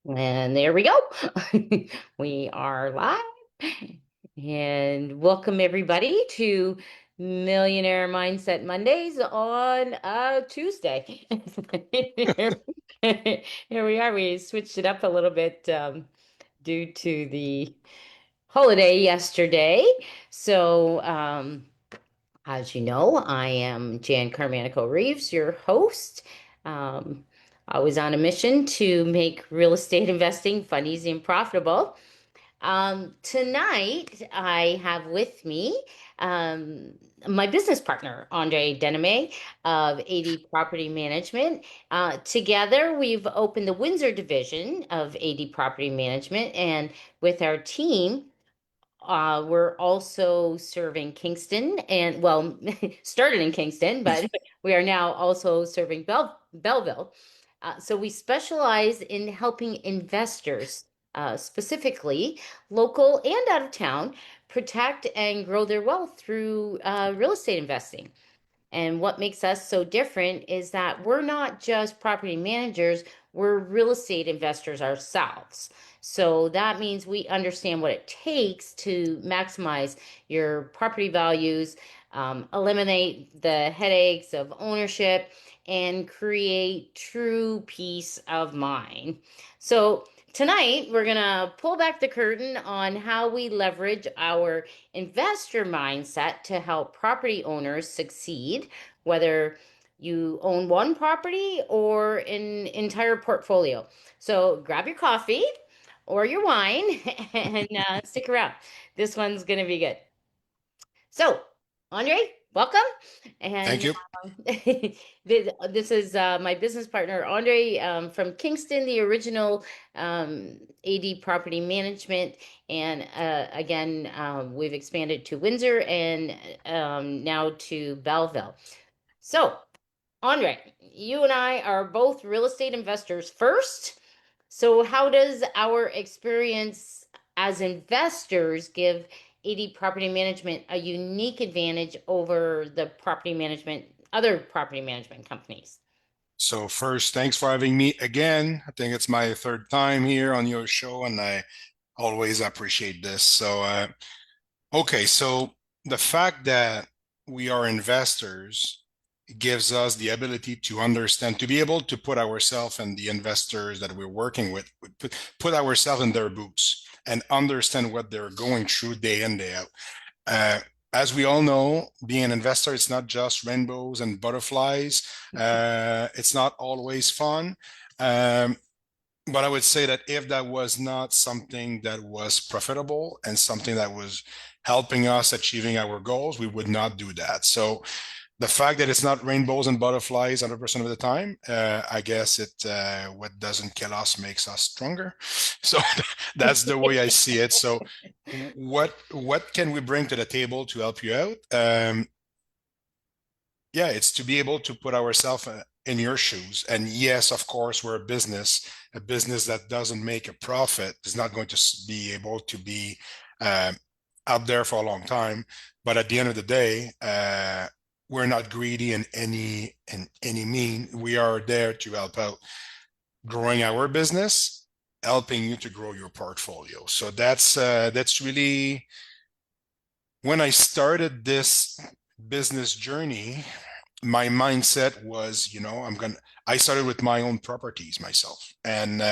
And there we go. We are live. And welcome everybody to Millionaire Mindset Mondays on Tuesday. Here we are. We switched it up a little bit due to the holiday yesterday. So, as you know, I am Jan Carmanico-Reeves, your host. Um, I was on a mission to make real estate investing fun, easy, and profitable. Tonight, I have with me um, my business partner, André Dénommée of AD Property Management. Together, we've opened the Windsor division of AD Property Management, and with our team, we're also serving Kingston and well, started in Kingston, but we are now also serving Belleville. So we specialize in helping investors, specifically local and out of town, protect and grow their wealth through real estate investing. And what makes us so different is that we're not just property managers, we're real estate investors ourselves. So that means we understand what it takes to maximize your property values, eliminate the headaches of ownership, and create true peace of mind. So tonight, we're going to pull back the curtain on how we leverage our investor mindset to help property owners succeed, whether you own one property or an entire portfolio. So grab your coffee or your wine and stick around. This one's going to be good. So, Andre, welcome. Thank And you. this is my business partner, Andre, from Kingston, the original AD Property Management. And again, we've expanded to Windsor and now to Belleville. So, Andre, you and I are both real estate investors first. So, how does our experience as investors give AD Property Management a unique advantage over the other property management companies? So first, thanks for having me again. I think it's my third time here on your show, and I always appreciate this. So the fact that we are investors gives us the ability to understand, to be able to put ourselves and the investors that we're working with, put ourselves in their boots and understand what they're going through day in, day out. Uh, as we all know, being an investor, it's not just rainbows and butterflies. It's not always fun. Um, but I would say that if that was not something that was profitable and something that was helping us achieving our goals, we would not do that. So the fact that it's not rainbows and butterflies 100% of the time, I guess what doesn't kill us makes us stronger. So that's the way I see it. So what can we bring to the table to help you out? Yeah, it's to be able to put ourselves in your shoes. And yes, of course, we're a business that doesn't make a profit is not going to be able to be um, out there for a long time. But at the end of the day, we're not greedy in any mean. We are there to help out growing our business, helping you to grow your portfolio. So that's really when I started this business journey, my mindset was, I started with my own properties myself, and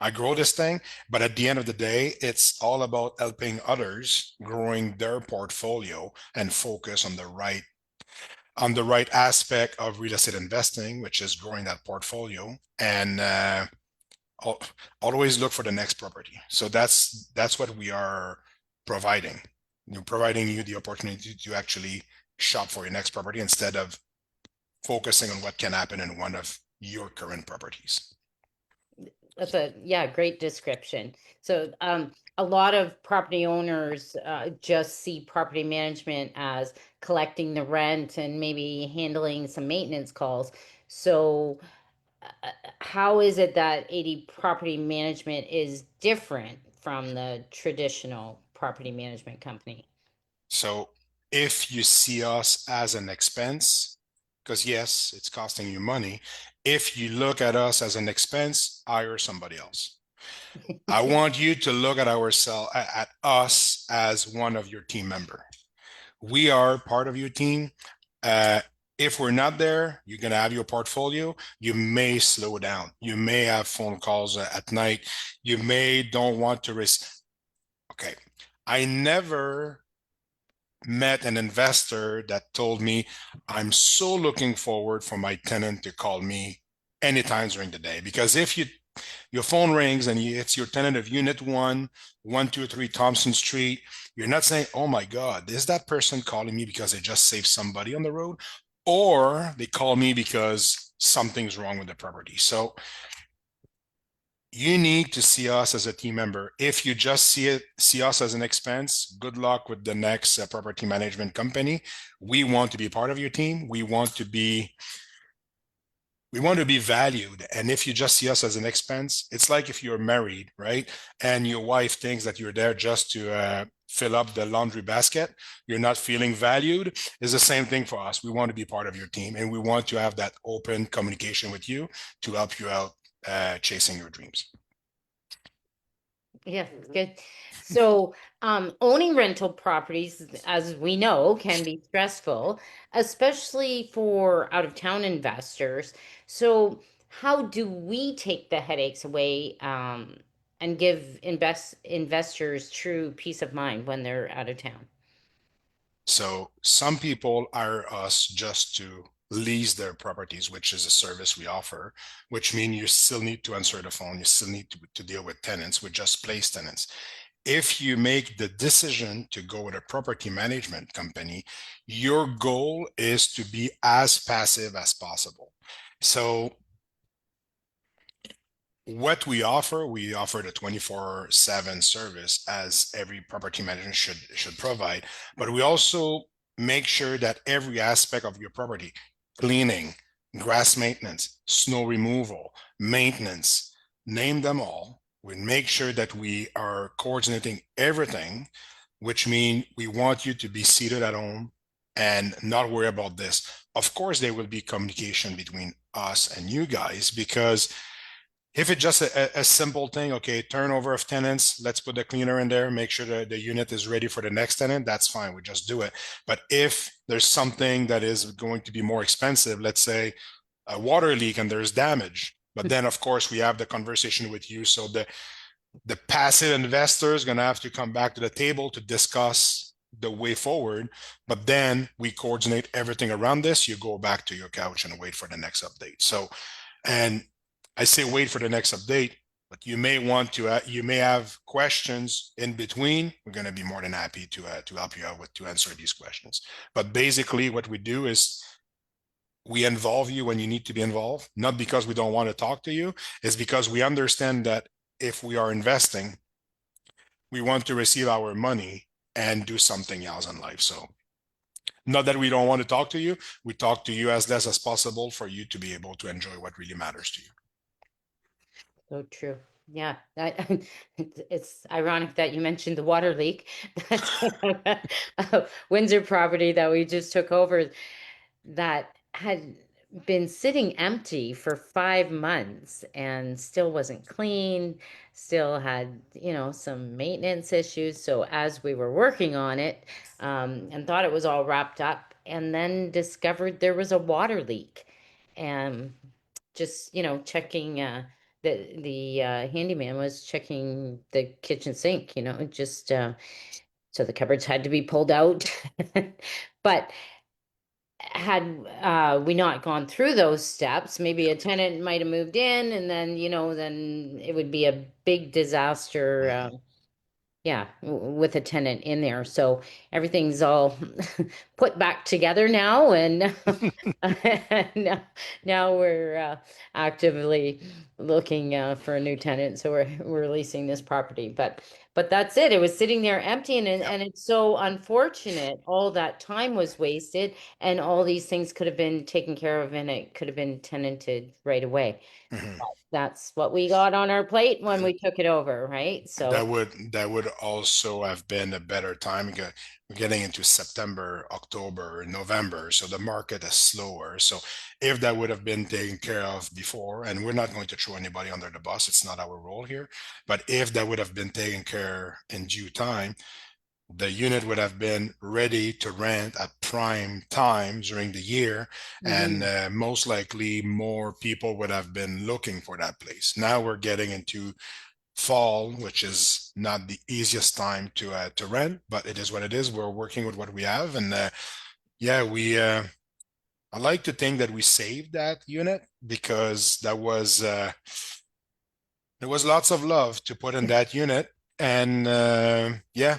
I grow this thing. But at the end of the day, it's all about helping others growing their portfolio and focus on the right aspect of real estate investing, which is growing that portfolio and al- always look for the next property. So that's what we are providing. Providing you the opportunity to actually shop for your next property instead of focusing on what can happen in one of your current properties. That's a yeah, great description. So, a lot of property owners just see property management as collecting the rent and maybe handling some maintenance calls. So, how is it that AD property management is different from the traditional property management company? So if you see us as an expense, because yes, it's costing you money, If you look at us as an expense, hire somebody else. I want you to look at ourselves, at us as one of your team member. We are part of your team. Uh, if we're not there, you're going to have your portfolio. You may slow down. You may have phone calls at night. You may don't want to risk. Okay. I never met an investor that told me, I'm so looking forward for my tenant to call me anytime during the day. Because if your phone rings and it's your tenant of unit 123 Thompson Street, you're not saying, oh my God, is that person calling me because they just saved somebody on the road? Or they call me because something's wrong with the property. So you need to see us as a team member. If you just see us as an expense, good luck with the next property management company. We want to be part of your team. We want to be valued. And if you just see us as an expense, it's like if you're married, right? And your wife thinks that you're there just to fill up the laundry basket, you're not feeling valued. It's the same thing for us. We want to be part of your team and we want to have that open communication with you to help you out chasing your dreams. Yeah, good. So, owning rental properties, as we know, can be stressful, especially for out-of-town investors. So, how do we take the headaches away, and give investors true peace of mind when they're out of town? So some people hire us just to lease their properties, which is a service we offer, which means you still need to answer the phone, you still need to deal with tenants, with just place tenants. If you make the decision to go with a property management company, your goal is to be as passive as possible. So what we offer the 24/7 service as every property manager should provide, but we also make sure that every aspect of your property, cleaning, grass maintenance, snow removal, maintenance, name them all, we make sure that we are coordinating everything, which means we want you to be seated at home and not worry about this. Of course there will be communication between us and you guys, because if it's just a simple thing, okay, turnover of tenants, let's put the cleaner in there, make sure that the unit is ready for the next tenant, that's fine, we just do it. But if there's something that is going to be more expensive, let's say a water leak and there's damage, but then of course we have the conversation with you. So the passive investor is going to have to come back to the table to discuss the way forward, but then we coordinate everything around this. You go back to your couch and wait for the next update. So, and I say wait for the next update, but you may have questions in between. We're going to be more than happy to help you out with to answer these questions. But basically, what we do is we involve you when you need to be involved, not because we don't want to talk to you. It's because we understand that if we are investing, we want to receive our money and do something else in life. So not that we don't want to talk to you, we talk to you as less as possible for you to be able to enjoy what really matters to you. So true. Yeah, it's ironic that you mentioned the water leak. That's a Windsor property that we just took over that had been sitting empty for 5 months and still wasn't clean, still had, some maintenance issues. So as we were working on it, and thought it was all wrapped up, and then discovered there was a water leak. And just, checking, the handyman was checking the kitchen sink, just so the cupboards had to be pulled out. But had we not gone through those steps, maybe a tenant might have moved in, and then, then it would be a big disaster. Mhm. Yeah, with a tenant in there. So everything's all put back together now, and now, now we're actively looking for a new tenant. So we're leasing this property, but that's it. It was sitting there empty, Yep. and it's so unfortunate. All that time was wasted, and all these things could have been taken care of, and it could have been tenanted right away. Mhm. That's what we got on our plate when we took it over, right? So. That would also have been a better time. we're getting into September, October, November, so the market is slower. So if that would have been taken care of before, and we're not going to throw anybody under the bus, it's not our role here, but if that would have been taken care in due time, the unit would have been ready to rent at prime time during the year, and Hmm. most likely more people would have been looking for that place. Now we're getting into fall, which is not the easiest time to rent, but it is what it is. We're working with what we have, and yeah, we. I like to think that we saved that unit because there was lots of love to put in that unit, and yeah,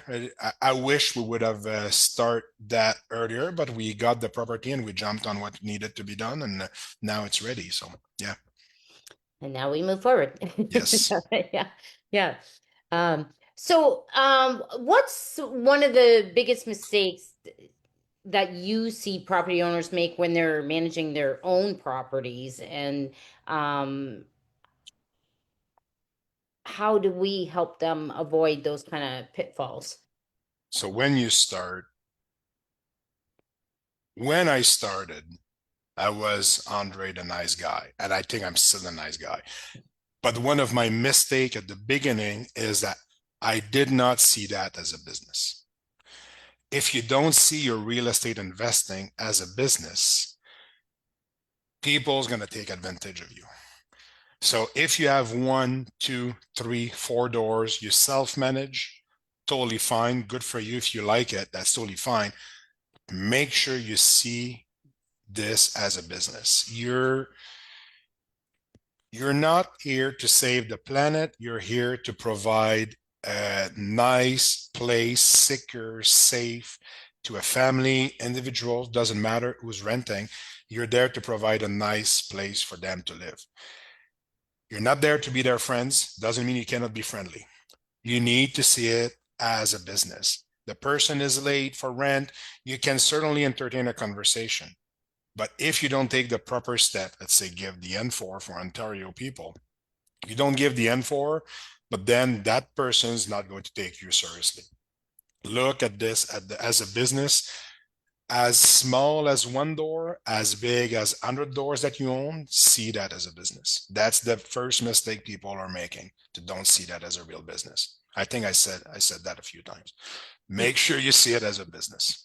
I wish we would have start that earlier, but we got the property and we jumped on what needed to be done, and now it's ready. So yeah, And now we move forward. yes. Yeah. Yeah. What's one of the biggest mistakes that you see property owners make when they're managing their own properties? And um, how do we help them avoid those kind of pitfalls? So when I started, I was Andre the nice guy, and I think I'm still a nice guy. But one of my mistake at the beginning is that I did not see that as a business. If you don't see your real estate investing as a business, people's going to take advantage of you. So if you have one, two, three, four doors, you self-manage, totally fine. Good for you. If you like it, that's totally fine. Make sure you see this as a business. You're not here to save the planet. You're here to provide a nice place, secure, safe to a family, individual, doesn't matter who's renting. You're there to provide a nice place for them to live. You're not there to be their friends. Doesn't mean you cannot be friendly. You need to see it as a business. The person is late for rent. You can certainly entertain a conversation. But if you don't take the proper step, let's say give the N4 for Ontario people, you don't give the N4, but then that person's not going to take you seriously. Look at this as a business, as small as one door, as big as 100 doors that you own, see that as a business. That's the first mistake people are making, to don't see that as a real business. I think I said that a few times. Make sure you see it as a business.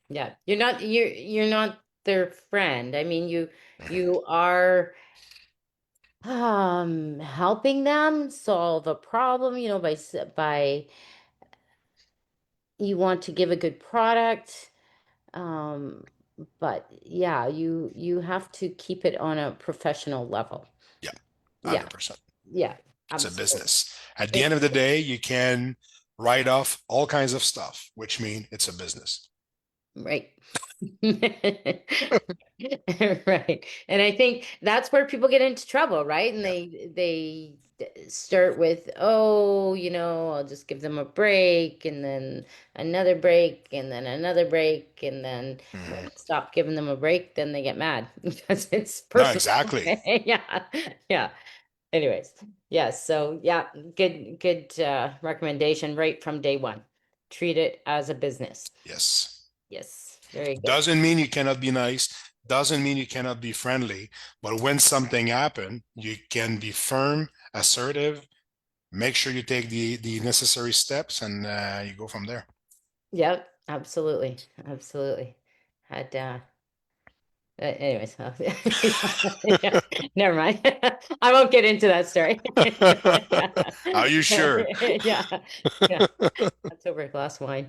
Yeah, you're not their friend. I mean, you are helping them solve a problem, by you want to give a good product. Um, but yeah, you have to keep it on a professional level. Yeah, Yeah, 100%. yeah, It's a absolutely. business. At the end It, of the day, you can write off all kinds of stuff, which mean it's a business. right. Right. And I think that's where people get into trouble, right? And Yeah. they start with, oh, I'll just give them a break and then another break and then another break. And then when Mhm. I stop giving them a break, then they get mad because it's No, personal. exactly. Yeah. Yeah. Anyways, yes. So yeah, good recommendation right from day one. Treat it as a business. Yes. Yes. Very good. Doesn't mean you cannot be nice, doesn't mean you cannot be friendly, but when something happens, you can be firm, assertive, make sure you take the necessary steps, and you go from there. Yep, absolutely. Absolutely. Had anyways, yeah, never mind. I won't get into that story. Yeah. Are you sure? Yeah. Yeah. That's over a glass of wine.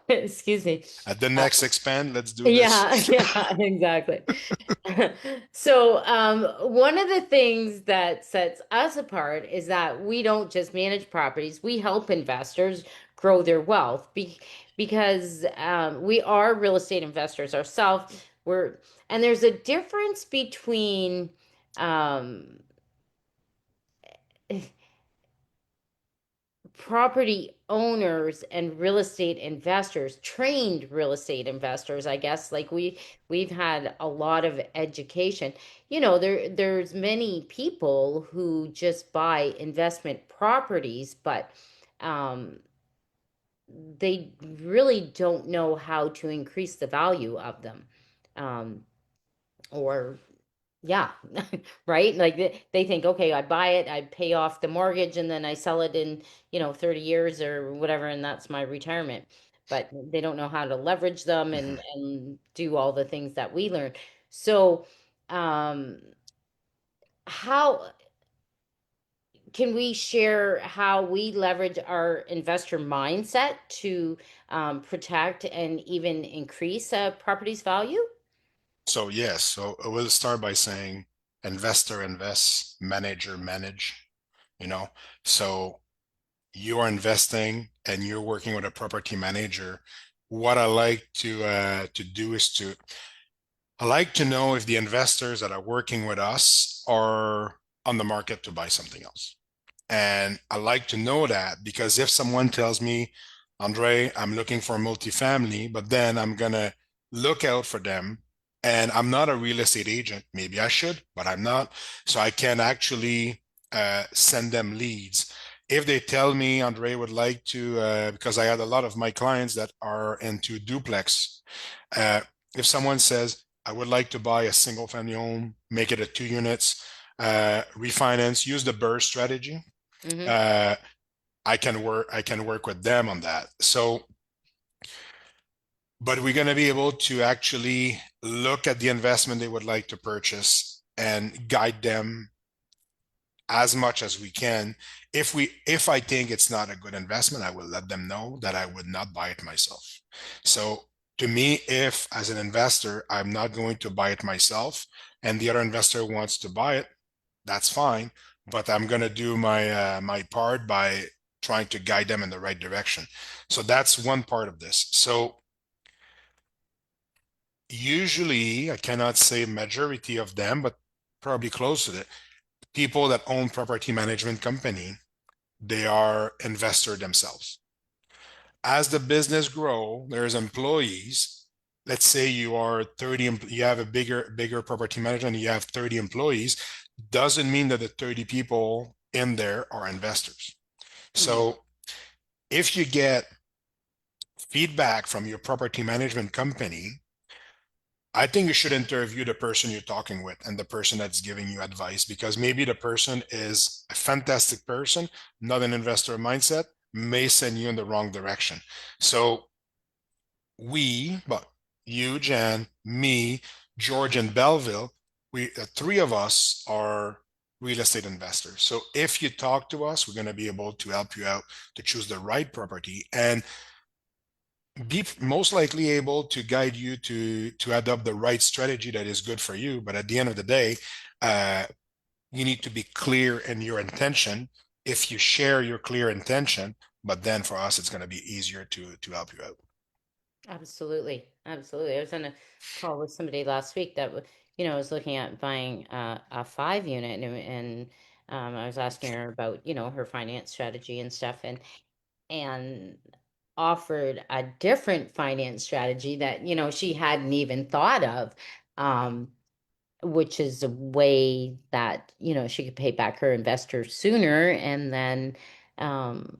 Excuse me. At the next expand, let's do Yeah, this. yeah, exactly. So, one of the things that sets us apart is that we don't just manage properties, we help investors grow their wealth because we are real estate investors ourselves. And there's a difference between um, property owners and real estate investors, trained real estate investors, I guess. Like we've had a lot of education. There's many people who just buy investment properties, but um they really don't know how to increase the value of them. Um, or yeah, right? Like they think, okay, I buy it, I pay off the mortgage, and then I sell it in, 30 years or whatever, and that's my retirement. But they don't know how to leverage them and Mhm. do all the things that we learned. So, um, how can we share how we leverage our investor mindset to protect and even increase a property's value? So yes, so we'll start by saying investor invests, manager manage, you know. So you are investing and you're working with a property manager. What I like to do is I like to know if the investors that are working with us are on the market to buy something else. And I like to know that because if someone tells me, Andre, I'm looking for multifamily, but then I'm gonna look out for them and I'm not a real estate agent. Maybe I should, but I'm not. So I can actually send them leads. If they tell me Andre would like to, because I had a lot of my clients that are into duplex. Uh, if someone says, I would like to buy a single family home, make it a 2 units, refinance, use the BRRRR strategy, Hmm. uh, I can work with them on that. So, but we're going to be able to actually look at the investment they would like to purchase and guide them as much as we can. If I think it's not a good investment, I will let them know that I would not buy it myself. So to me, if as an investor, I'm not going to buy it myself and the other investor wants to buy it, that's fine. But I'm going to do my part by trying to guide them in the right direction. So that's one part of this. So usually, I cannot say majority of them, but probably close to it. People that own property management company, they are investor themselves. As the business grow, there's employees. Let's say you are 30, you have a bigger property management, you have 30 employees, doesn't mean that the 30 people in there are investors. Hmm. So if you get feedback from your property management company, I think you should interview the person you're talking with and the person that's giving you advice because maybe the person is a fantastic person, not an investor mindset, may send you in the wrong direction. So but you, Jan, me, George, and Belleville, the three of us are real estate investors. So if you talk to us, we're going to be able to help you out to choose the right property and be most likely able to guide you to adopt the right strategy that is good for you. But at the end of the day, uh, you need to be clear in your intention. If you share your clear intention, but then for us, it's going to be easier to help you out. Absolutely. Absolutely. I was on a call with somebody last week that, was looking at buying a 5 unit, and I was asking her about, her finance strategy and stuff, and offered a different finance strategy that, she hadn't even thought of, um, which is a way that, she could pay back her investors sooner and then, um,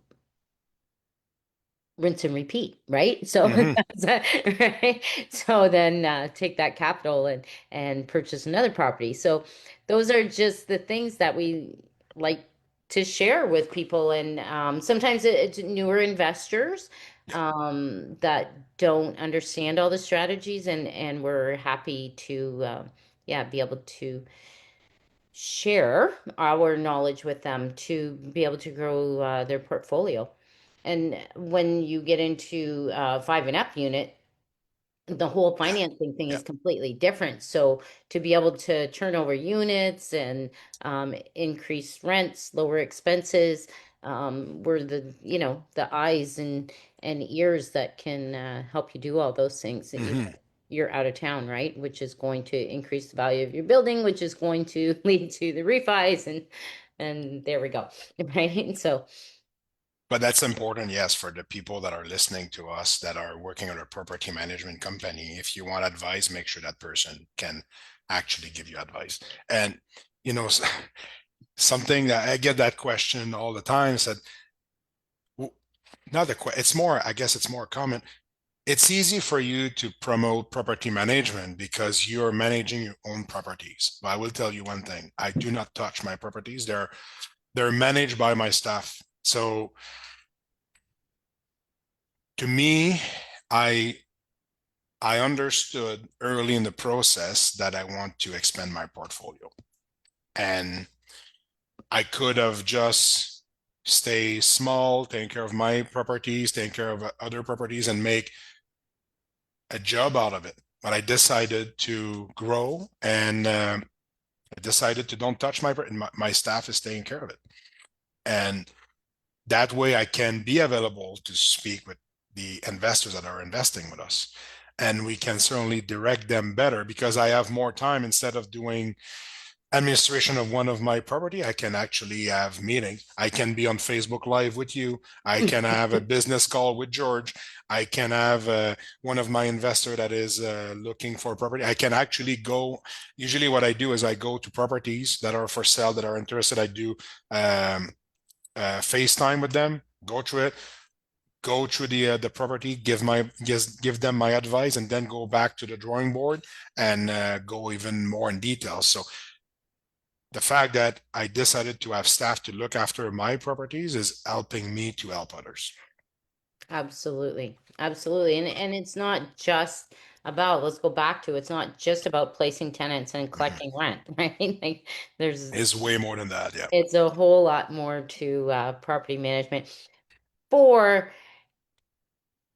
rinse and repeat, right? So Hmm. right? So then take that capital and purchase another property. So those are just the things that we like to share with people, and sometimes it's newer investors that don't understand all the strategies, and we're happy to yeah, be able to share our knowledge with them to be able to grow their portfolio. And when you get into 5 and up unit, the whole financing thing Yeah. is completely different. So to be able to turn over units and increase rents, lower expenses, we're the eyes and ears that can help you do all those things. Hmm. You're out of town, right? Which is going to increase the value of your building, which is going to lead to the refis, and there we go, right? So But that's important, yes, for the people that are listening to us that are working on a property management company. If you want advice, make sure that person can actually give you advice. And, you know, something that I get that question all the time said, not it's more, I guess it's more common. It's easy for you to promote property management because you're managing your own properties. But I will tell you one thing. I do not touch my properties. They're managed by my staff. So to me, I I understood early in the process that I want to expand my portfolio. And I could have just stay small, taking care of my properties, taking care of other properties, and make a job out of it. But I decided to grow, and I decided to don't touch my staff is taking care of it. And that way I can be available to speak with the investors that are investing with us. And we can certainly direct them better because I have more time instead of doing administration of one of my property. I can actually have meetings. I can be on Facebook Live with you. I can have a business call with George. I can have one of my investor that is looking for property. I can actually go. Usually, what I do is I go to properties that are for sale that are interested. I do FaceTime with them, go through it, go through the property, give them my advice, and then go back to the drawing board and go even more in detail. So the fact that I decided to have staff to look after my properties is helping me to help others. Absolutely. Absolutely. And it's not just about, let's go back to, it's not just about placing tenants and Mhm. collecting rent, right? Like there's, It's way more than that. Yeah, it's a whole lot more to property management for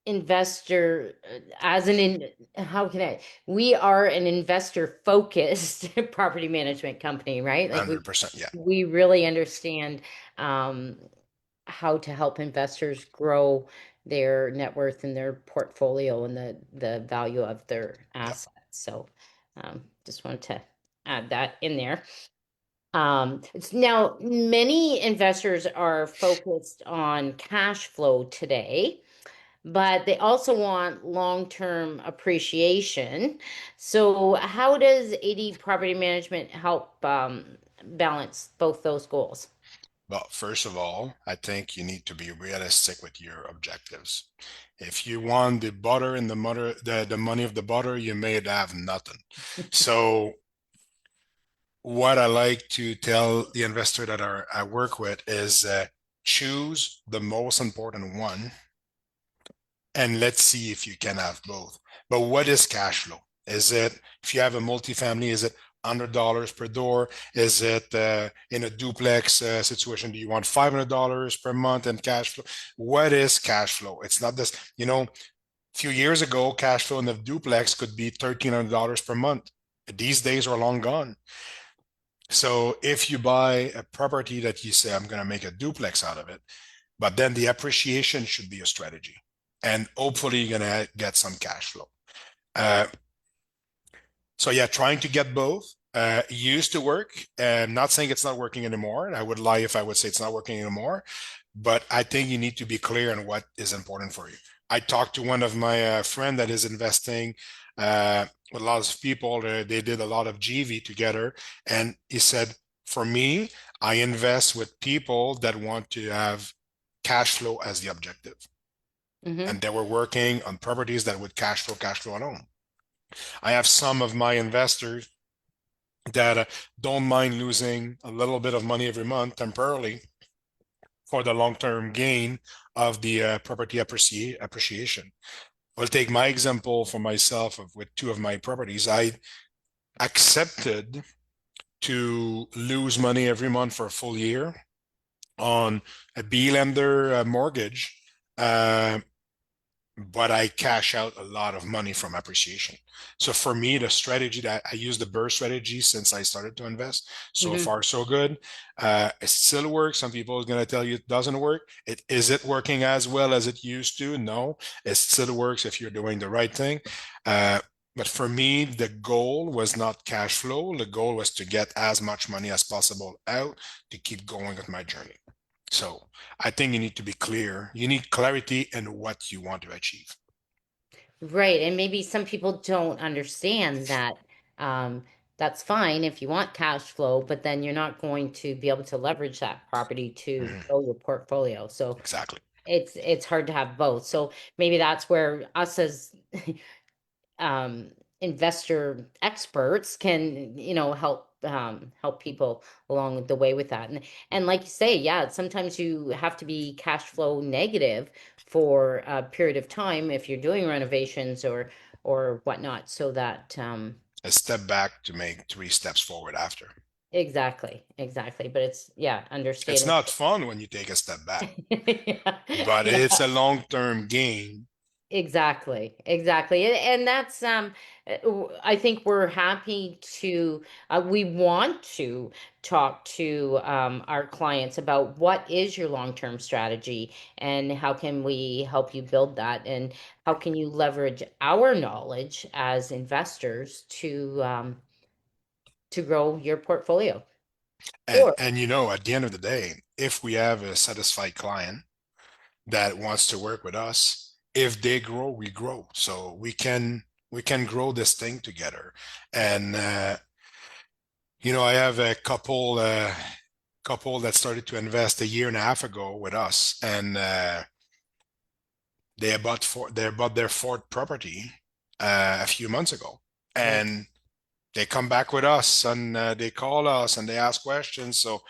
investor as an in how can I we are an investor focused property management company, right? Like 100%. Yeah, we really understand um how to help investors grow their net worth and their portfolio and the value of their yeah. assets. So just wanted to add that in there. Now many investors are focused on cash flow today, but they also want long-term appreciation. So how does AD property management help balance both those goals? Well, first of all, I think you need to be realistic with your objectives. If you want the butter and the money of the butter, you may have nothing. So what I like to tell the investor that I work with is choose the most important one and let's see if you can have both. But what is cash flow? Is it, if you have a multifamily, is it $100 per door? Is it in a duplex situation? Do you want $500 per month in cash flow? What is cash flow? It's not this, a few years ago, cash flow in a duplex could be $1,300 per month. These days are long gone. So if you buy a property that you say, I'm going to make a duplex out of it, but then the appreciation should be a strategy. And hopefully you're going to get some cash flow. Uh, so yeah, trying to get both used to work. I'm not saying it's not working anymore. I would lie if I would say it's not working anymore, but I think you need to be clear on what is important for you. I talked to one of my friend that is investing with a lot of people. They did a lot of GV together, and he said, "For me, I invest with people that want to have cash flow as the objective, Hmm. and they were working on properties that would cash flow alone." I have some of my investors that don't mind losing a little bit of money every month temporarily for the long-term gain of the property appreciation. I'll take my example for myself of with two of my properties. I accepted to lose money every month for a full year on a B lender mortgage, uh, but I cash out a lot of money from appreciation. So for me, the strategy that I use the burst strategy since I started to invest. So Hmm. far, so good. It still works. Some people are going to tell you it doesn't work. Is it working as well as it used to? No, it still works if you're doing the right thing. But for me, the goal was not cash flow. The goal was to get as much money as possible out to keep going with my journey. So I think you need to be clear. You need clarity in what you want to achieve. Right. And maybe some people don't understand that um, that's fine if you want cash flow, but then you're not going to be able to leverage that property to Mhm. grow your portfolio. So Exactly. it's hard to have both. So maybe that's where us as um, investor experts can, help people along the way with that. And like you say, yeah, sometimes you have to be cash flow negative for a period of time if you're doing renovations or whatnot, so that A step back to make three steps forward after. exactly. But it's yeah, It's understanding. not fun when you take a step back, Yeah, but yeah. it's a long-term gain. Exactly. And that's I think we're happy to we want to talk to our clients about what is your long-term strategy and how can we help you build that, and how can you leverage our knowledge as investors to grow your portfolio. And Or at the end of the day, if we have a satisfied client that wants to work with us, if they grow, we grow. So we can grow this thing together. And I have a couple that started to invest a year and a half ago with us, and they bought their fourth property a few months ago, nice. and they come back with us, and they call us and they ask questions. So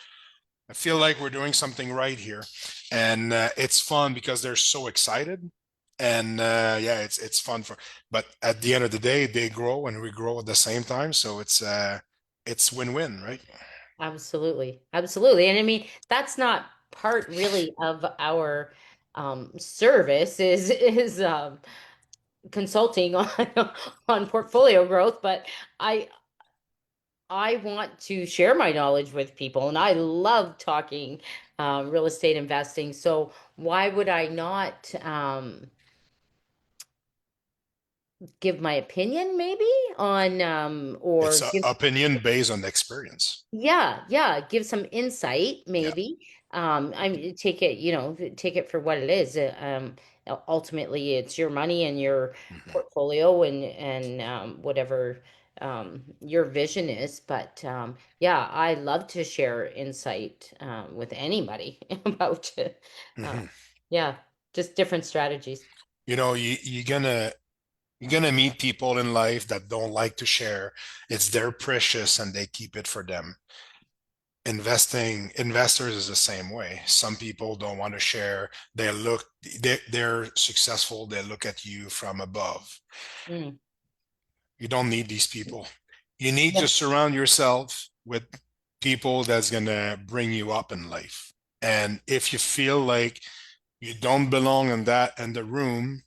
I feel like we're doing something right here, and it's fun because they're so excited, and yeah, it's fun for. But at the end of the day, they grow and we grow at the same time, so it's win-win, right? Absolutely. And I mean, that's not part really of our service is consulting on on portfolio growth, but I I want to share my knowledge with people, and I love talking real estate investing. So why would I not give my opinion maybe on It's or a give opinion based on experience. yeah, give some insight Yeah. maybe. I mean, take it, take it for what it is. Ultimately, it's your money and your Mhm. portfolio and whatever your vision is. But yeah, I love to share insight with anybody about uh, Mhm. yeah, just different strategies. You're gonna meet people in life that don't like to share. It's their precious and they keep it for them. Investors is the same way. Some people don't want to share. They're successful. They look at you from above. Mm. You don't need these people. You need to Yeah, surround yourself with people that's gonna bring you up in life. And if you feel like you don't belong in the room,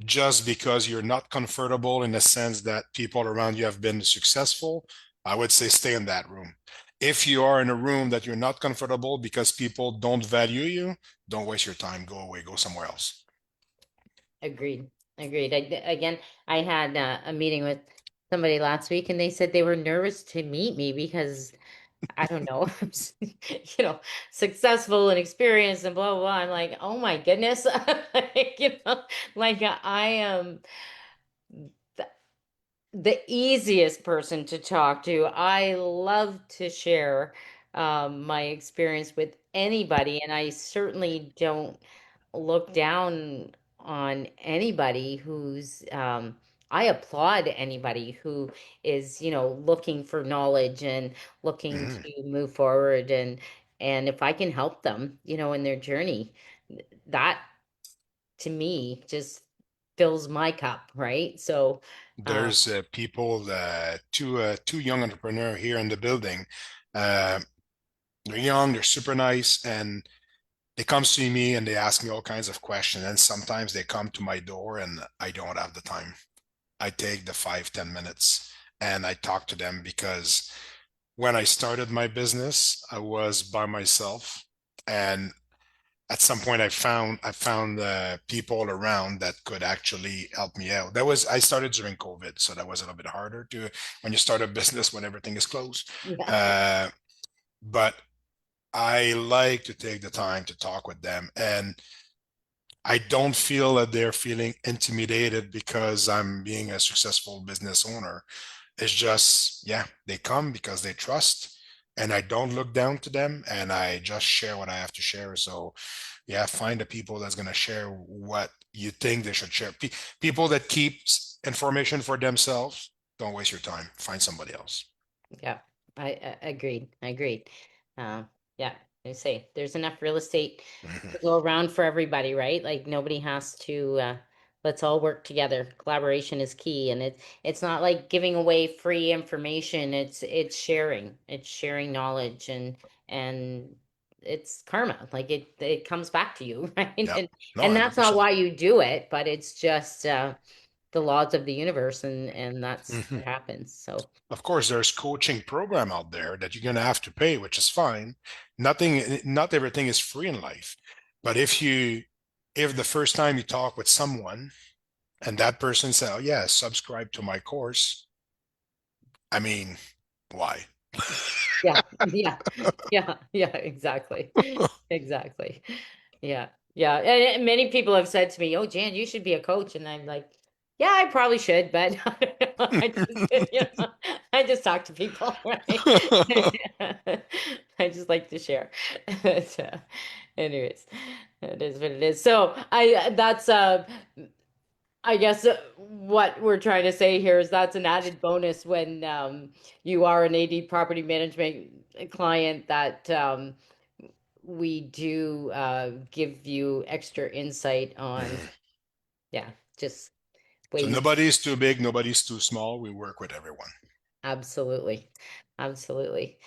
just because you're not comfortable in the sense that people around you have been successful, I would say stay in that room. If you are in a room that you're not comfortable because people don't value you, don't waste your time. Go away, go somewhere else. agreed. Agreed. Again, I had a meeting with somebody last week, and they said they were nervous to meet me because I don't know, you know, successful and experienced and blah blah blah. I'm like, oh my goodness, like, like I am the easiest person to talk to. I love to share my experience with anybody, and I certainly don't look down on anybody who's I applaud anybody who is, looking for knowledge and looking Mhm. to move forward, and if I can help them, in their journey, that to me just fills my cup, right? So, uh, There's people, two young entrepreneur here in the building. Uh, they're young, they're super nice, and they come see me and they ask me all kinds of questions. And sometimes they come to my door and I don't have the time. I take the 5, 10 minutes and I talk to them because when I started my business, I was by myself. And at some point I found people around that could actually help me out. I started during COVID, so that was a little bit harder to when you start a business when everything is closed. yeah, Uh, but I like to take the time to talk with them, and I don't feel that they're feeling intimidated because I'm being a successful business owner. It's just, yeah, they come because they trust and I don't look down to them, and I just share what I have to share. So yeah, find the people that's going to share what you think they should share. People that keep information for themselves, don't waste your time. Find somebody else. Yeah, I agreed. I agreed. Uh, yeah, I say there's enough real estate Mhm. to go around for everybody, right? Like nobody has to. Let's all work together. Collaboration is key, and it's not like giving away free information. It's sharing. It's sharing knowledge, and it's karma. Like it comes back to you, right? Yeah, no, And that's not 100%. why you do it, but it's just the laws of the universe, and that's Mhm. what happens. So. Of course, there's coaching program out there that you're going to have to pay, which is fine. Not everything is free in life. But if the first time you talk with someone and that person says, "Oh yeah, subscribe to my course," I mean, why? Yeah, yeah, yeah, exactly. Exactly. Yeah, yeah. And many people have said to me, "Oh, Jan, you should be a coach." And I'm like, "Yeah, I probably should, but I just talk to people, right? I just like to share." So, anyways, it is what it is. So that's I guess what we're trying to say here is that's an added bonus when you are an AD property management client that we do give you extra insight on, yeah, just So ways. nobody's too big, nobody's too small. We work with everyone. Absolutely. Absolutely.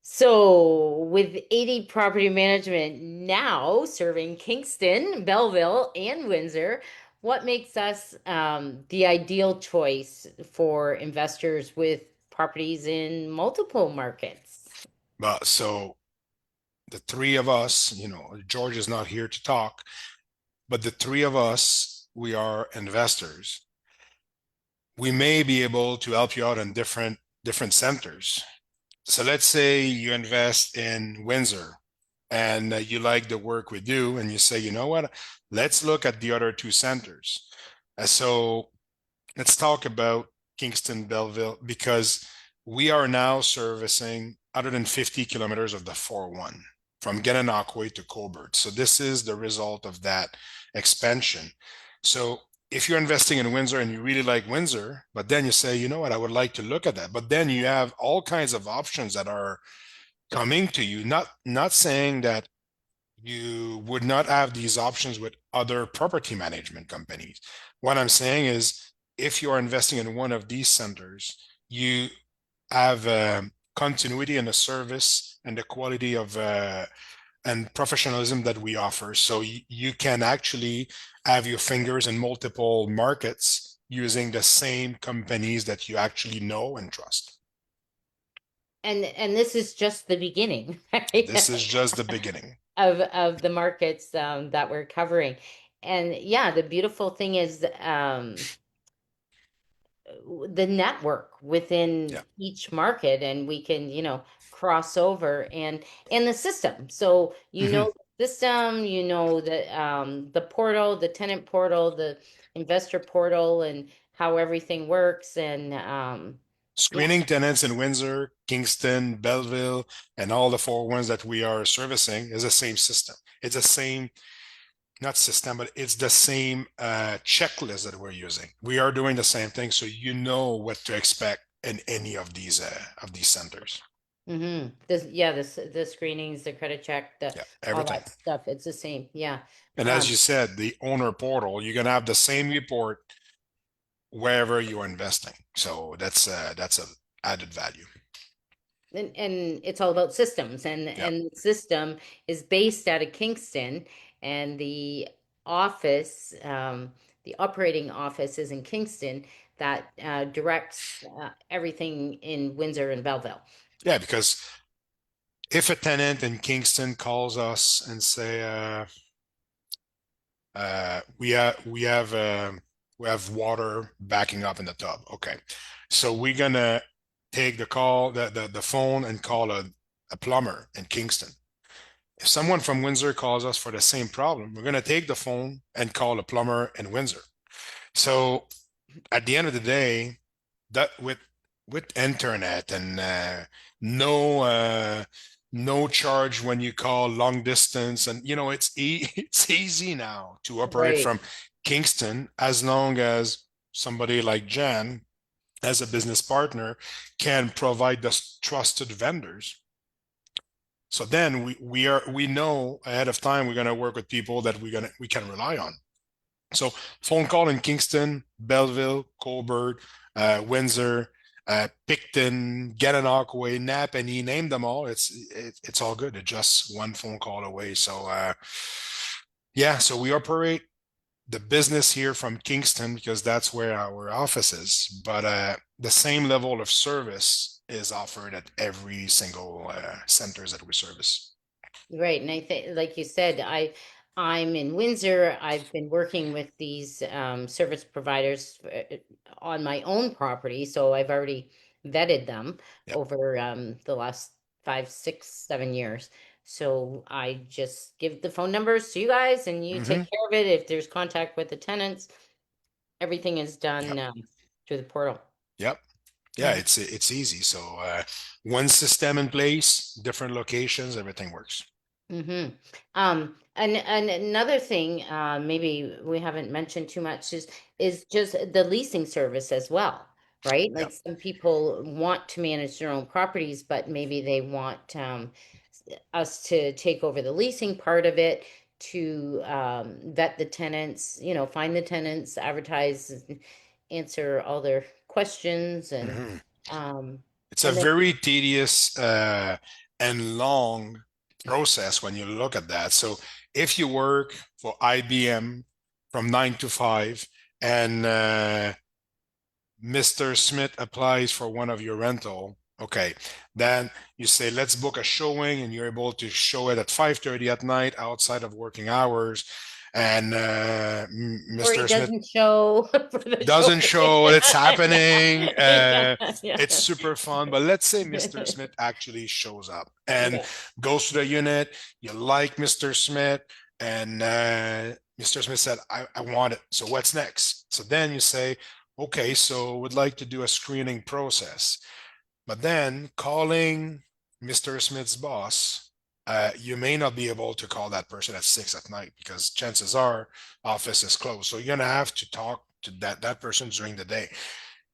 So, with 80 property management now serving Kingston, Belleville, and Windsor, what makes us the ideal choice for investors with properties in multiple markets? But so the three of us, George is not here to talk, but the three of us, we are investors. We may be able to help you out in different centers. So let's say you invest in Windsor and you like the work we do, and you say, you know what, let's look at the other two centers. So let's talk about Kingston, Belleville, because we are now servicing 150 kilometers of the 401 from Gananoque to Colbert. So this is the result of that expansion. So if you're investing in Windsor and you really like Windsor, but then you say, you know what, I would like to look at that. But then you have all kinds of options that are coming to you. Not saying that you would not have these options with other property management companies. What I'm saying is, if you are investing in one of these centers, you have continuity in the service and the quality of and professionalism that we offer. So you can actually have your fingers in multiple markets using the same companies that you actually know and trust. And this is just the beginning, right? This is just the beginning. Of the markets that we're covering. And yeah, the beautiful thing is the network within Yeah. each market, and we can cross over and the system, so Mhm. the system, the portal, the tenant portal, the investor portal, and how everything works, and yeah. Screening tenants in Windsor, Kingston, Belleville, and all the four ones that we are servicing is the same system. It's the same, not system, but it's the same checklist that we're using. We are doing the same thing, so you know what to expect in any of these centers. This, yeah, the screenings, the credit check, the Yeah, all everything. that stuff, it's the same, yeah. And as um you said, the owner portal, you're gonna have the same report wherever you're investing. So that's a added value. and it's all about systems, Yeah. and the system is based out of Kingston, and the operating office is in Kingston that directs everything in Windsor and Belleville. Yeah, because if a tenant in Kingston calls us and say, we have water backing up in the tub. Okay, so we're gonna take the call, the phone, and call a plumber in Kingston. If someone from Windsor calls us for the same problem, we're gonna take the phone and call a plumber in Windsor. So at the end of the day, that with with internet and no no charge when you call long distance, and it's easy now to operate Right. from Kingston, as long as somebody like Jan as a business partner can provide us trusted vendors. So then we know ahead of time we're going to work with people that we can rely on. So phone call in Kingston, Belleville, Colbert, Windsor, Picton, Gananoque, Napanee, name them all. It's all good. It's just one phone call away. So yeah, so we operate the business here from Kingston because that's where our office is. But the same level of service is offered at every single centers that we service. Right. And I think, like you said, I'm in Windsor. I've been working with these service providers on my own property, so I've already vetted them Yep. over the last 5, 6, 7 years. So I just give the phone numbers to you guys, and you Hmm. take care of it. If there's contact with the tenants, everything is Yep. done through the portal. Yep. Yeah, Mm-hmm. it's easy. So one system in place, different locations, everything works. Mm-hmm. And another thing, maybe we haven't mentioned too much is just the leasing service as well, right? Like Yep. some people want to manage their own properties, but maybe they want us to take over the leasing part of it to vet the tenants, find the tenants, advertise, answer all their questions, Hmm. um, It's a and then very tedious and long process when you look at that. So if you work for IBM from 9 to 5 and Mr. Smith applies for one of your rental, okay, then you say, let's book a showing, and you're able to show it at 5:30 at night outside of working hours. And or he Mr. Smith doesn't show for the doesn't showing. show what it's happening. Yeah, yeah. It's super fun. But let's say Mr. Smith actually shows up and Yeah. goes to the unit. You like Mr. Smith, and Mr. Smith said, I want it. So what's next? So then you say, okay, so would like to do a screening process. But then calling Mr. Smith's boss, you may not be able to call that person at 6 at night because chances are office is closed. So you're gonna have to talk to that person during the day.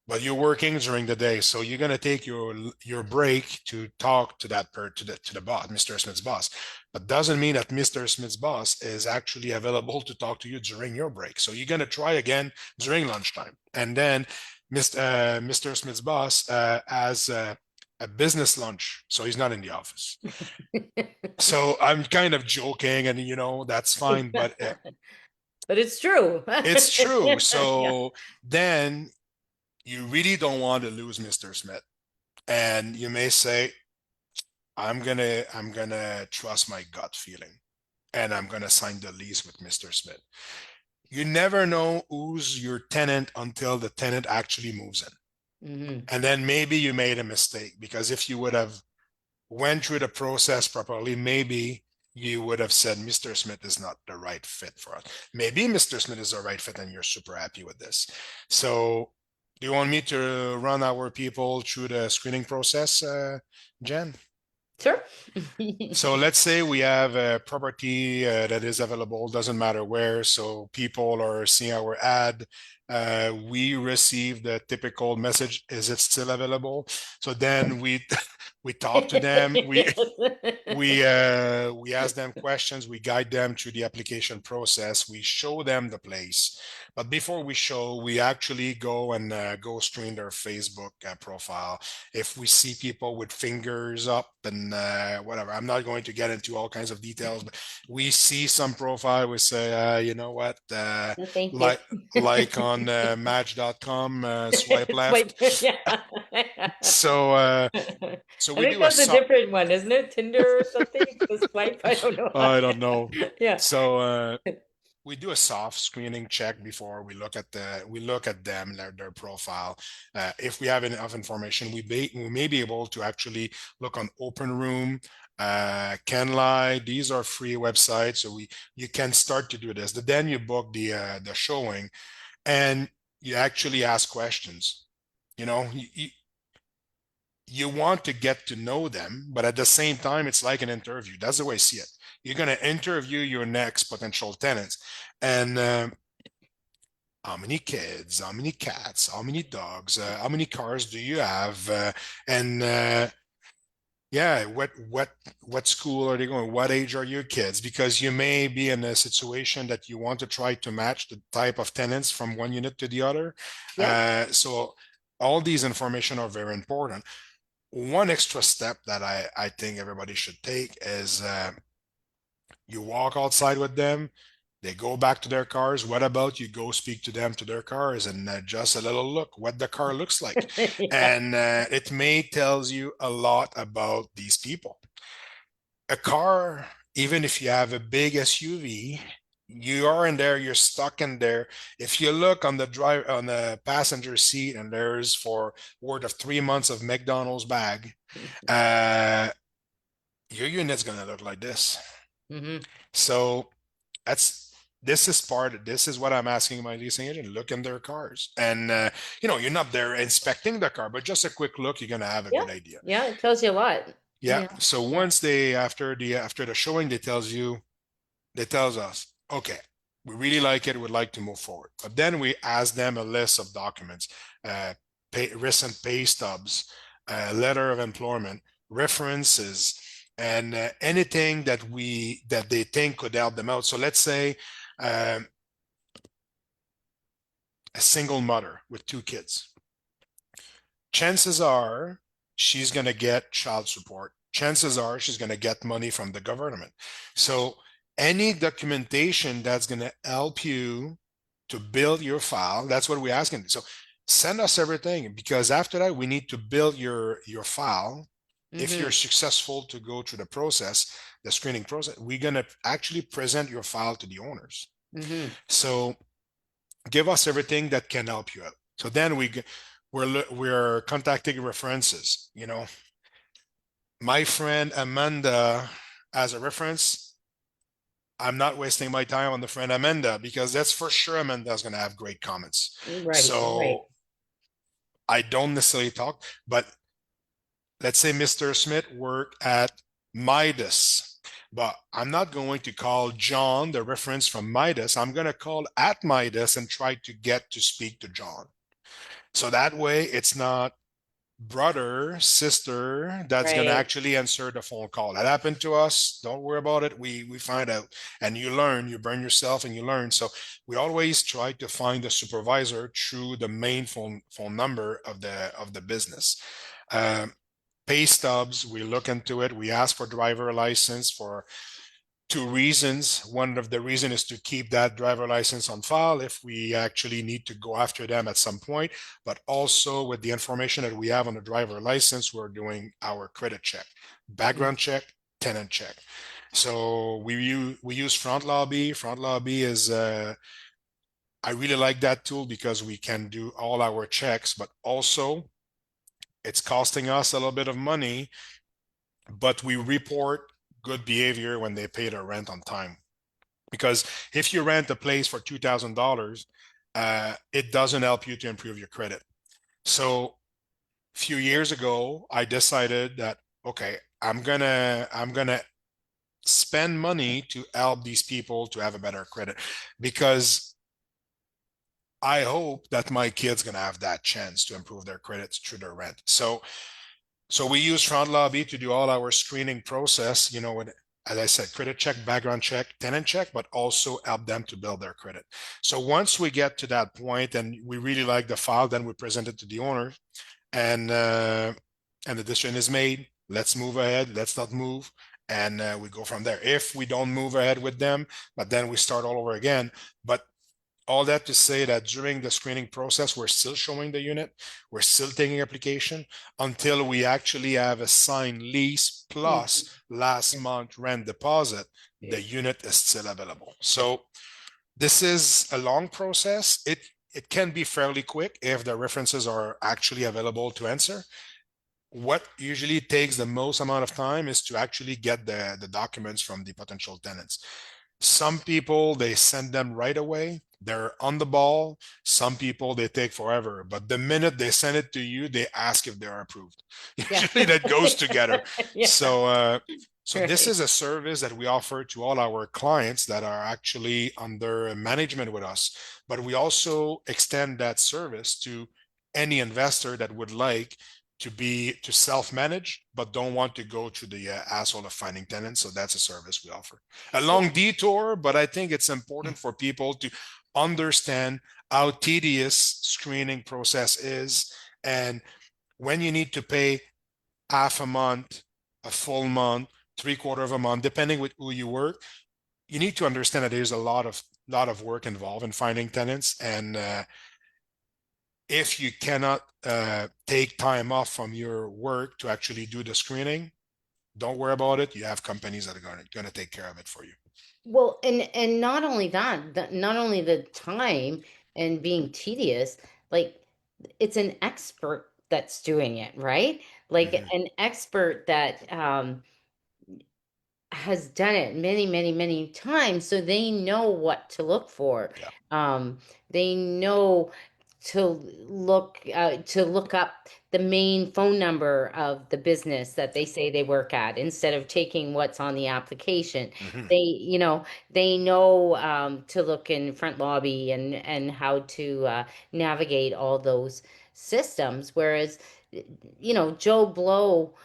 But you're working during the day, so you're gonna take your break to talk to the boss, Mr. Smith's boss. But doesn't mean that Mr. Smith's boss is actually available to talk to you during your break. So you're gonna try again during lunchtime, and then Mr. Smith's boss has a business lunch, so he's not in the office. So I'm kind of joking, and that's fine, but But it's true. it's true. Yeah. So then you really don't want to lose Mr. Smith. And you may say, I'm gonna trust my gut feeling and I'm gonna sign the lease with Mr. Smith. You never know who's your tenant until the tenant actually moves in. Hmm. And then maybe you made a mistake, because if you would have went through the process properly, maybe you would have said Mr. Smith is not the right fit for us. Maybe Mr. Smith is the right fit and you're super happy with this. So do you want me to run our people through the screening process, Jen? Sure. So let's say we have a property that is available, doesn't matter where. So people are seeing our ad. We receive the typical message, is it still available? So then we talk to them. We Yes. we ask them questions, we guide them through the application process, we show them the place. But before we show, we actually go and go screen their Facebook profile. If we see people with fingers up and whatever, I'm not going to get into all kinds of details, but we see some profile, we say, you know what, No, thank you. like on match.com, swipe Swipe, left. yeah. So so I we think do a that's a so different one, isn't it? Tinder or something? The swipe? I don't know. I don't know. Yeah. So we do a soft screening check before we look at them, their profile. If we have enough information, we may be able to actually look on Open Room, Canly. These are free websites, so we you can start to do this. But then you book the showing, and you actually ask questions. You know, you want to get to know them, but at the same time, it's like an interview. That's the way I see it. You're going to interview your next potential tenants, and how many kids, how many cats, how many dogs, how many cars do you have, and yeah, what school are they going? What age are your kids? Because you may be in a situation that you want to try to match the type of tenants from one unit to the other. Yep. So all these information are very important. One extra step that I think everybody should take is you walk outside with them, they go back to their cars. What about you go speak to them to their cars and just a little look what the car looks like, Yeah. and it may tells you a lot about these people. A car, even if you have a big SUV, you are in there, you're stuck in there. If you look on the drive on the passenger seat and there's for worth of 3 months of McDonald's bag, uh, your unit's gonna look like this. Hmm. So that's this is what I'm asking my leasing agent. Look in their cars, and you're not there inspecting the car, but just a quick look, you're gonna have a Yeah. good idea. Yeah. It tells you a lot. Yeah. Yeah. So once they after the showing, they tells us, okay, we really like it, we'd like to move forward. But then we ask them a list of documents, uh, recent pay stubs, letter of employment, references, and anything that they think could help them out. So let's say um, a single mother with 2 kids. Chances are she's going to get child support. Chances are she's going to get money from the government. So any documentation that's going to help you to build your file, that's what we're asking. So send us everything, because after that we need to build your file. If you're Hmm. successful to go through the process, the screening process, we're going to actually present your file to the owners. Hmm. So give us everything that can help you out. So then we're contacting references. My friend Amanda as a reference. I'm not wasting my time on the friend Amanda, because that's for sure Amanda's going to have great comments. Right. Right. So I don't necessarily talk, but let's say Mr. Smith worked at Midas, but I'm not going to call John, the reference from Midas. I'm going to call at Midas and try to get to speak to John. So that way it's not brother, sister that's going to Right. actually answer the phone call. That happened to us. Don't worry about it. We find out, and you learn, you burn yourself and you learn. So we always try to find the supervisor through the main phone number of the business. Um, Pay stubs, we look into it. We ask for driver license for 2 reasons. One of the reason is to keep that driver license on file if we actually need to go after them at some point, but also with the information that we have on the driver license, we're doing our credit check, background check, tenant check. So we use Front Lobby. Front Lobby is I really like that tool because we can do all our checks, but also it's costing us a little bit of money, but we report good behavior when they pay their rent on time. Because if you rent a place for $2,000, it doesn't help you to improve your credit. So a few years ago, I decided that okay, I'm gonna spend money to help these people to have a better credit, because I hope that my kid's gonna have that chance to improve their credits through their rent. So we use Front Lobby to do all our screening process, as I said, credit check, background check, tenant check, but also help them to build their credit. So once we get to that point and we really like the file, then we present it to the owner, and the decision is made. Let's move ahead. Let's not move. And we go from there. If we don't move ahead with them, but then we start all over again. But all that to say that during the screening process, we're still showing the unit, we're still taking application until we actually have a signed lease Hmm. plus last month rent deposit, the unit is still available. So this is a long process. It can be fairly quick if the references are actually available to answer. What usually takes the most amount of time is to actually get the documents from the potential tenants. Some people, they send them right away. They're on the ball. Some people, they take forever. But the minute they send it to you, they ask if they're approved. Yeah. Usually that goes together. Yeah. So, so this Right. is a service that we offer to all our clients that are actually under management with us. But we also extend that service to any investor that would like to self-manage, but don't want to go to the hassle of finding tenants. So that's a service we offer. A long detour, but I think it's important for people to understand how tedious screening process is, and when you need to pay half a month, a full month, three-quarter of a month, depending with who you work, you need to understand that there's a lot of work involved in finding tenants, and if you cannot take time off from your work to actually do the screening, don't worry about it. You have companies that are going to take care of it for you. Well, and not only that, not only the time and being tedious, like it's an expert that's doing it, right? Like Mhm. an expert that has done it many, many, many times, so they know what to look for. Yeah. Um, they know to to look up the main phone number of the business that they say they work at instead of taking what's on the application. Mhm. They know to look in front lobby and how to navigate all those systems. Whereas, Joe Blow.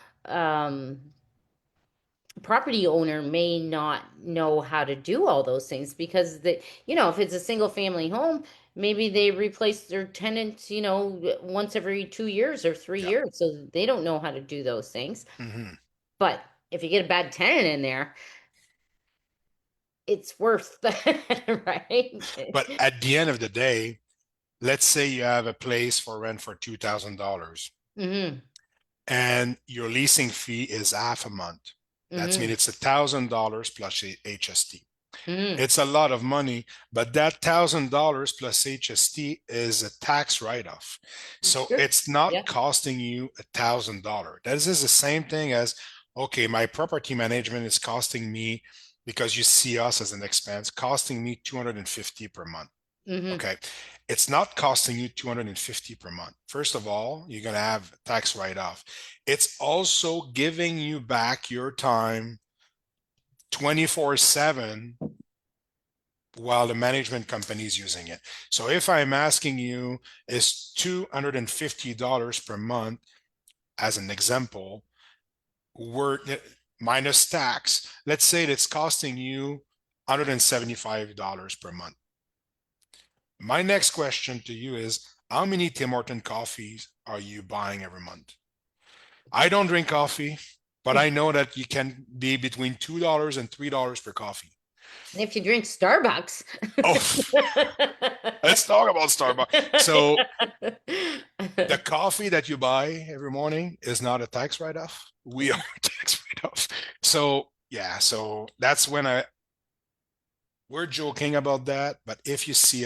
Property owner may not know how to do all those things because if it's a single family home, maybe they replace their tenants, once every 2 years or three Yeah. years. So they don't know how to do those things. Mhm. But if you get a bad tenant in there, it's worth right? But at the end of the day, let's say you have a place for rent for $2,000 Hmm. and your leasing fee is half a month. That's mean Hmm. it's $1,000 plus HST. Hmm. It's a lot of money, but that $1,000 plus HST is a tax write-off. So Sure. it's not Yeah. costing you $1,000. This is the same thing as, okay, my property management is costing me, because you see us as an expense, costing me 250 per month. Hmm. Okay. It's not costing you 250 per month. First of all, you're going to have tax write-off. It's also giving you back your time 24/7 while the management company is using it. So if I'm asking you, is $250 per month, as an example, word minus tax, let's say it's costing you $175 per month. My next question to you is, how many Tim Horton coffees are you buying every month? I don't drink coffee, but I know that you can be between $2 and $3 per coffee. And if you drink Starbucks. Oh, let's talk about Starbucks. So the coffee that you buy every morning is not a tax write-off. We are a tax write-off. So yeah, so that's when we're joking about that. But if you see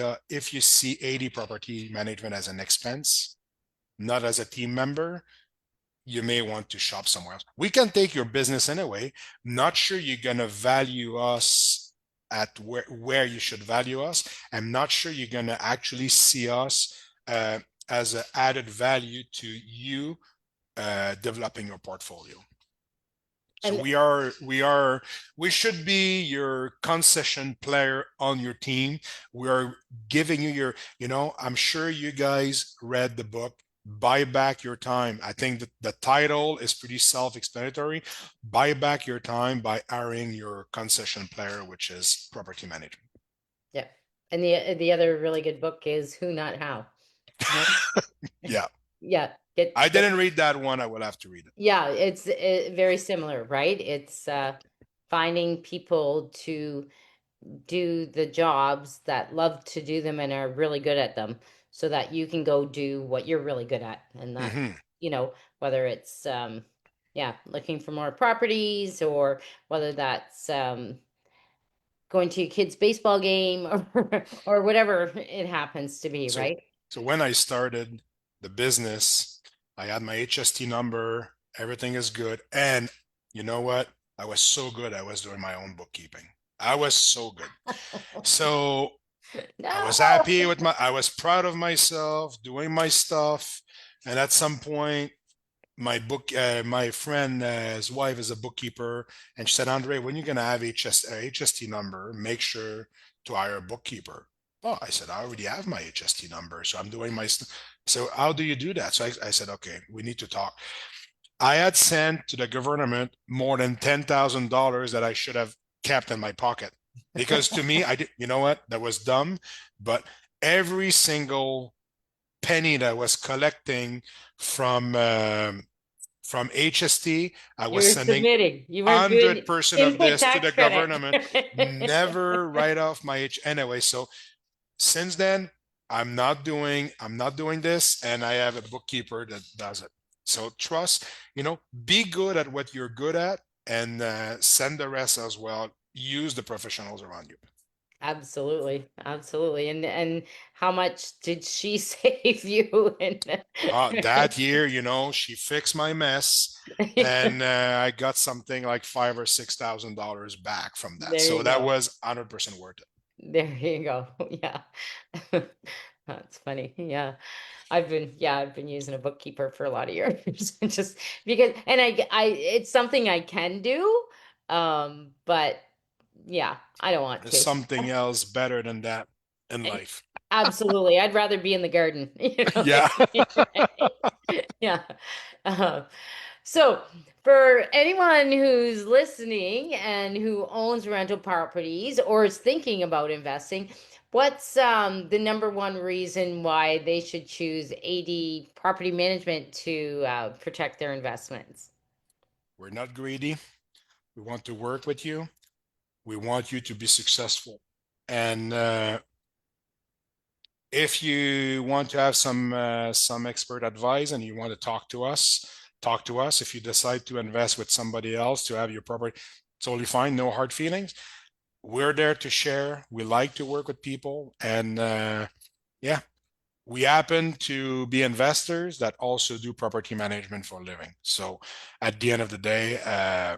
80 property management as an expense, not as a team member, you may want to shop somewhere else. We can take your business anyway. Not sure you're gonna value us at where you should value us. I'm not sure you're gonna actually see us as an added value to you developing your portfolio. So And we should be your concession player on your team. We are giving you I'm sure you guys read the book, Buy Back Your Time. I think that the title is pretty self-explanatory. Buy back your time by hiring your concession player, which is property management. yeah. And the other really good book is Who Not How. Right? Yeah. Yeah, I didn't read that one. I will have to read it. yeah, it's very similar, right? It's finding people to do the jobs that love to do them and are really good at them so that you can go do what you're really good at. And that, Hmm. whether it's yeah, looking for more properties or whether that's going to your kid's baseball game or whatever it happens to be, So right? so when I started the business, I had my HST number, everything is good. And you know what? I was so good, I was doing my own bookkeeping. I was so good. So I was No. happy with I was proud of myself doing my stuff. And at some point, my friend, his wife is a bookkeeper, and she said, Andre, when you're going to have HST number, make sure to hire a bookkeeper. Oh, I said, I already have my HST number. So I'm doing so how do you do that? So I said, okay, we need to talk. I had sent to the government more than $10,000 that I should have kept in my pocket. Because to me, I did, you know what? That was dumb. But every single penny that I was collecting from from HST, I You was were sending submitting. You were good 100% of input this to tax the credit. government. Never write off my H anyway. So since then, I'm not doing this, and I have a bookkeeper that does it. So trust, be good at what you're good at, and send the rest as well. Use the professionals around you. Absolutely. Absolutely. And how much did she save you? That year, she fixed my mess, and I got something like $5,000 or $6,000 back from that. There So you that go. was 100% worth it. There you go. Yeah. That's funny. Yeah. I've been using a bookkeeper for a lot of years. Just because, and it's something I can do. But yeah, I don't want There's to. something else better than that in life. Absolutely. I'd rather be in the garden, Yeah. right? Yeah. Um, so, for anyone who's listening and who owns rental properties or is thinking about investing, what's the number one reason why they should choose AD property management to protect their investments? We're not greedy. We want to work with you. We want you to be successful. And if you want to have some expert advice and you want to talk to us, talk to us. If you decide to invest with somebody else to have your property, totally fine. No hard feelings. We're there to share. We like to work with people, and yeah, we happen to be investors that also do property management for a living. So at the end of the day,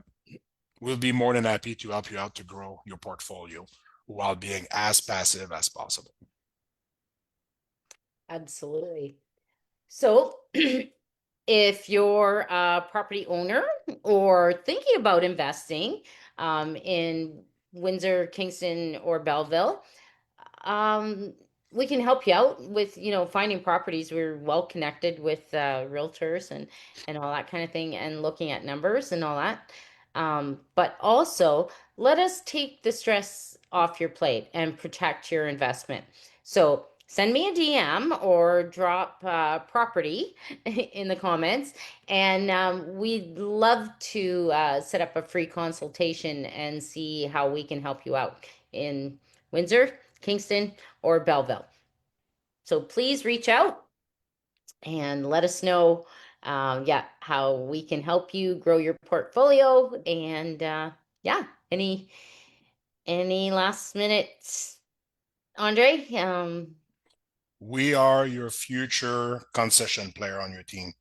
we'll be more than happy to help you out to grow your portfolio while being as passive as possible. Absolutely. So, if you're a property owner or thinking about investing in Windsor, Kingston, or Belleville, um, we can help you out with, finding properties. We're well connected with realtors and all that kind of thing, and looking at numbers and all that. But also, let us take the stress off your plate and protect your investment. So send me a DM or drop property in the comments, and we'd love to set up a free consultation and see how we can help you out in Windsor, Kingston, or Belleville. So please reach out and let us know, yeah, how we can help you grow your portfolio. And yeah, any last minutes, Andre? We are your future concession player on your team.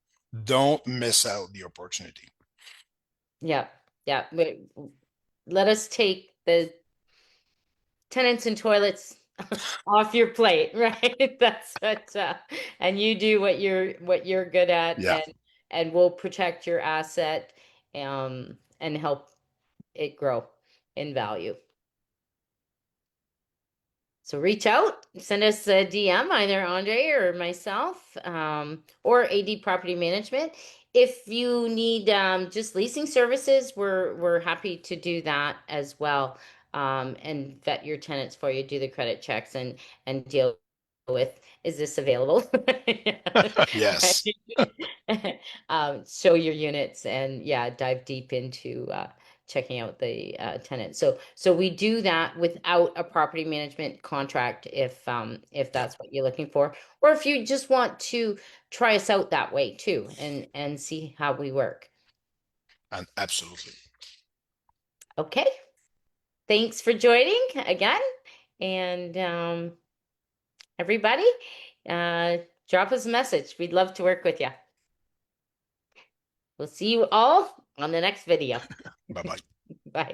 Don't miss out the opportunity. Yeah, yeah. Let us take the tenants and toilets off your plate, right? That's what, and you do what you're good at, Yeah, and we'll protect your asset, and help it grow in value. So reach out, send us a DM, either Andre or myself, or AD Property Management. If you need just leasing services, we're happy to do that as well, and vet your tenants for you, do the credit checks, and deal with, is this available? yes. Right? Show your units, and yeah, dive deep into checking out the tenant. So we do that without a property management contract, if that's what you're looking for, or if you just want to try us out that way too, and see how we work. And absolutely. Okay. Thanks for joining again, and everybody, uh, drop us a message. We'd love to work with you. We'll see you all on the next video. Bye bye.